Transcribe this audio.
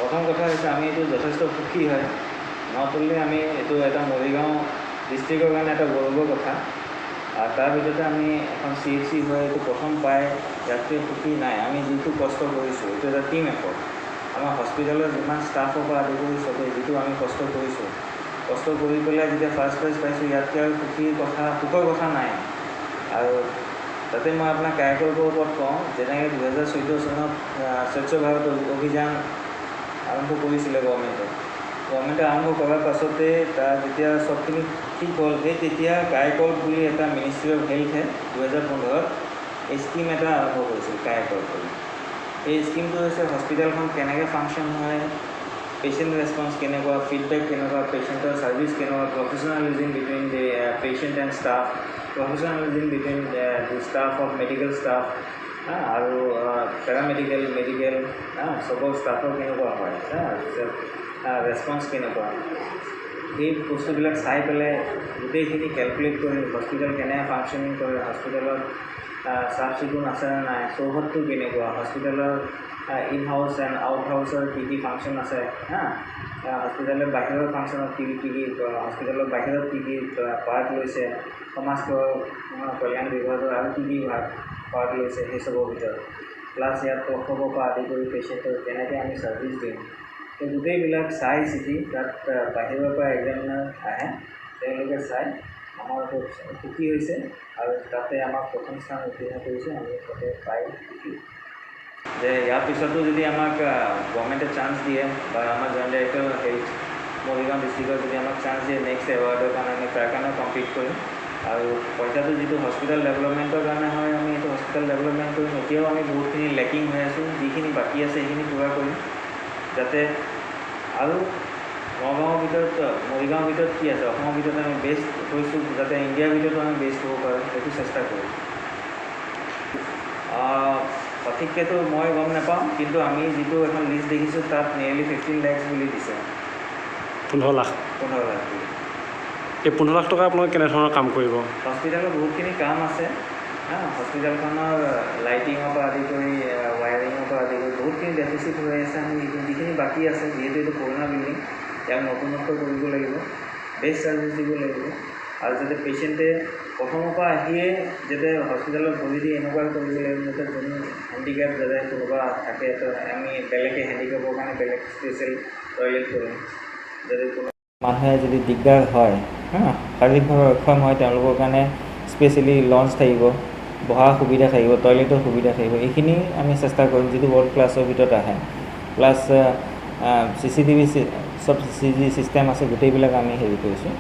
প্ৰথম কথা হৈছে আমি এইটো যথেষ্ট সুখী হয় নট অনলি আমি এইটো এটা মৰিগাঁও ডিষ্ট্ৰিক্টৰ কাৰণে এটা গৌৰৱৰ কথা আৰু তাৰ ভিতৰতে আমি এখন CHC হয় এইটো প্ৰথম পাই ইয়াতকৈ সুখী নাই আমি যিটো কষ্ট কৰিছোঁ এইটো এটা টিম এফৰ্ট আমাৰ হস্পিটেলৰ যিমান ষ্টাফৰ পৰা আদি কৰি চবেই যিটো আমি কষ্ট কৰিছোঁ কষ্ট কৰি পেলাই যেতিয়া ফাৰ্ষ্ট প্ৰাইজ পাইছোঁ ইয়াতকৈ আৰু সুখৰ কথা নাই আৰু তাতে মই আপোনাক কাৰিকৰৰ ওপৰত কওঁ যেনেকৈ 2014 চনত স্বচ্ছ ভাৰত অভিযান আৰম্ভ কৰিছিলে গভৰ্ণমেণ্টে আৰম্ভ কৰাৰ পাছতে তাৰ যেতিয়া চবখিনি ঠিক হ'ল সেই তেতিয়া কাৰিকৰ বুলি এটা মিনিষ্ট্ৰী অফ হেল্থে 2015 এই স্কিম এটা আৰম্ভ কৰিছিল কাৰিকৰ বুলি এই স্কিমটো হৈছে হস্পিটেলখন কেনেকৈ ফাংচন হয় পেচেণ্ট ৰেছপন্স কেনেকুৱা ফিডবেক কেনেকুৱা পেচেণ্টৰ ছাৰ্ভিচ কেনেকুৱা professionalism between the patient and staff professionalism between the staff of medical staff আৰু পেৰামেডিকেল মেডিকেল চবৰ ষ্টাফৰ কেনেকুৱা হয় ৰেছপন্স কেনেকুৱা এই বস্তুবিলাক চাই পেলাই গোটেইখিনি কেলকুলেট কৰি হস্পিটেল কেনেকৈ ফাংচনিং কৰে হস্পিটেলত চাফ চিকুণ আছেনে নাই চৌহদটো কেনেকুৱা হস্পিটেলৰ ইন হাউচ এণ্ড আউট হাউচৰ কি ফাংচন আছে হস্পিটেলৰ বাহিৰৰ ফাংচনত কি হস্পিটেলৰ বাহিৰত কি পাৰ্ট লৈছে সমাজ কল্যাণ বিভাগৰ আৰু কি পাৰ্ট লৈছে সেই চবৰ ভিতৰত প্লাছ ইয়াত প্ৰসৱৰ পৰা আদি কৰি পেচেণ্টৰ কেনেকৈ আমি ছাৰ্ভিচ দিম সেই গোটেইবিলাক চাই চিতি তাত বাহিৰৰ পৰা এক্সামিনাৰ আহে তেওঁলোকে চাই আমাৰ সুখী হৈছে আৰু তাতে আমাক প্ৰথম স্থান উত্তীৰ্ণ কৰিছে আমি তাতে পাই সুখী যে ইয়াৰ পিছতো যদি আমাক গভৰ্ণমেণ্টে চান্স দিয়ে বা আমাৰ জইণ্ট ডাইৰেক্টৰ হেল্থ মৰিগাঁও ডিষ্ট্ৰিক্টৰ যদি আমাক চান্স দিয়ে নেক্সট এৱাৰ্ডৰ কাৰণে আমি তাৰ কাৰণে কম্পিট কৰিম আৰু পইচাটো যিটো হস্পিটেল ডেভেলপমেণ্টৰ কাৰণে হয় আমি এইটো হস্পিটেল ডেভেলপমেণ্ট কৰিম এতিয়াও আমি বহুতখিনি লেকিং হৈ আছোঁ যিখিনি বাকী আছে সেইখিনি পূৰা কৰিম যাতে আৰু মৰিগাঁৱৰ ভিতৰত কি আছে অসমৰ ভিতৰত আমি বেষ্ট হৈছোঁ যাতে ইণ্ডিয়াৰ ভিতৰতো আমি বেষ্ট হ'ব পাৰোঁ সেইটো চেষ্টা কৰিম সঠিককৈতো মই গম নাপাওঁ কিন্তু আমি যিটো এখন লিষ্ট দেখিছোঁ তাত নিয়েৰলি 15 lakhs বুলি দিছে 15 লাখ এই 15 লাখ টকা আপোনালোকে কেনেধৰণৰ কাম কৰিব হস্পিটেলত বহুতখিনি কাম আছে হস্পিটেলখনৰ লাইটিঙৰ পৰা আদি কৰি ৱায়াৰিঙৰ পৰা আদি কৰি বহুতখিনি ডেফিচিট হৈ আছে আমি যিখিনি বাকী আছে যিহেতু এইটো পুৰণা বিল্ডিং ইয়াক নতুনত্ব কৰিব লাগিব বেষ্ট ছাৰ্ভিচ দিব লাগিব আৰু যাতে পেচেণ্টে প্ৰথমৰ পৰা আহিয়ে যাতে হস্পিটেলত ভৰি দি এনেকুৱা কৰিব লাগিব যাতে যোন হেণ্ডিকেপ যাতে কোনোবা থাকে তো আমি বেলেগে হেণ্ডিকেপৰ কাৰণে বেলেগ স্পেচিয়েল টয়লেট কৰিম যাতে কোনো মানুহে যদি দিগদাৰ হয় শাৰীৰিকভাৱে অক্ষম হয় তেওঁলোকৰ কাৰণে স্পেচিয়েলি লঞ্চ থাকিব বহা সুবিধা থাকিব টয়লেটৰ সুবিধা থাকিব এইখিনি আমি চেষ্টা কৰিম যিটো ৱৰ্ল্ড ক্লাছৰ ভিতৰত আহে প্লাছ CCTV চব CG চিষ্টেম আছে গোটেইবিলাক আমি হেৰি কৰিছোঁ